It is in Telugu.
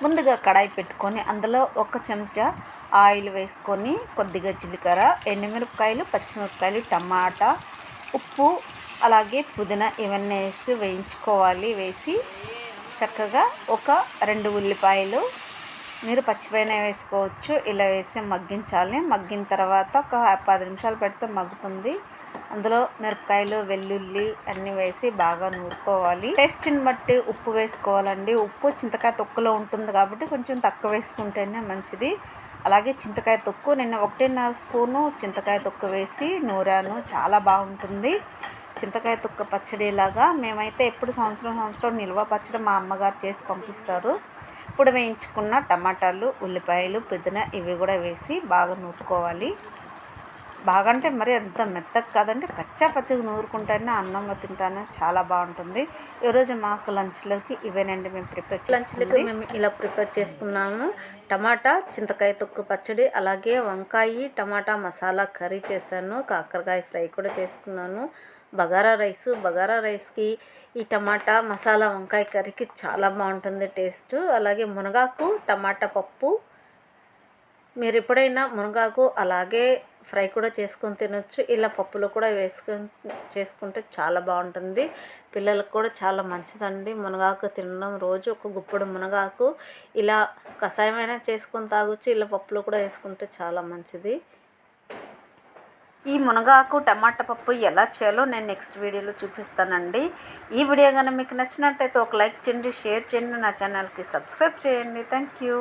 ముందుగా కడాయి పెట్టుకొని అందులో ఒక చెంచా ఆయిల్ వేసుకొని కొద్దిగా జీలకర్ర, ఎండుమిరపకాయలు, పచ్చిమిరపకాయలు, టమాటా, ఉప్పు, అలాగే పుదీనా ఇవన్నీ వేసి వేయించుకోవాలి. వేసి చక్కగా ఒక 2 ఉల్లిపాయలు, మీరు పచ్చివైనా వేసుకోవచ్చు, ఇలా వేసి మగ్గించాలి. మగ్గిన తర్వాత ఒక 10 నిమిషాలు పెడితే మగ్గుతుంది. అందులో మిరపకాయలు, వెల్లుల్లి అన్నీ వేసి బాగా నూరుకోవాలి. టేస్ట్ని బట్టి ఉప్పు వేసుకోవాలండి. ఉప్పు చింతకాయ తొక్కులో ఉంటుంది కాబట్టి కొంచెం తక్కువ వేసుకుంటేనే మంచిది. అలాగే చింతకాయ తొక్కు నేను 1.5 స్పూను చింతకాయ తొక్కు వేసి నూరాను, చాలా బాగుంటుంది. చింతకాయ తొక్క పచ్చడిలాగా మేమైతే ఎప్పుడు సంవత్సరం నిల్వ పచ్చడి మా అమ్మగారు చేసి పంపిస్తారు. ఇప్పుడు వేయించుకున్న టమాటాలు, ఉల్లిపాయలు, పుదీనా ఇవి కూడా వేసి బాగా నూరుకోవాలి. బాగా అంటే మరి అంత మెత్తగా కాదండి, పచ్చగా నూరుకుంటేనే అన్నంలో తింటానే చాలా బాగుంటుంది. ఈరోజు మాకు లంచ్లోకి ఇవేనండి మేము ఇలా ప్రిపేర్ చేసుకున్నాము. టమాటా చింతకాయ తొక్కు పచ్చడి, అలాగే వంకాయ టమాటా మసాలా కర్రీ చేశాను. కాకరకాయ ఫ్రై కూడా చేసుకున్నాను. బగారా రైస్కి ఈ టమాటా మసాలా వంకాయ కర్రీకి చాలా బాగుంటుంది టేస్ట్. అలాగే మునగాకు టమాటా పప్పు, మీరు ఎప్పుడైనా మునగాకు అలాగే ఫ్రై కూడా చేసుకొని తినొచ్చు. ఇలా పప్పులో కూడా చేసుకుంటే చాలా బాగుంటుంది. పిల్లలకు కూడా చాలా మంచిదండి మునగాకు తినడం. రోజు ఒక గుప్పెడు మునగాకు ఇలా కషాయమైనా చేసుకొని తాగొచ్చు, ఇలా పప్పులో కూడా వేసుకుంటే చాలా మంచిది. ఈ మునగాకు టమాటా పప్పు ఎలా చేయాలో నేను నెక్స్ట్ వీడియోలో చూపిస్తానండి. ఈ వీడియో కానీ మీకు నచ్చినట్టయితే ఒక లైక్ చేయండి, షేర్ చేయండి, నా ఛానల్కి సబ్స్క్రైబ్ చేయండి. Thank you.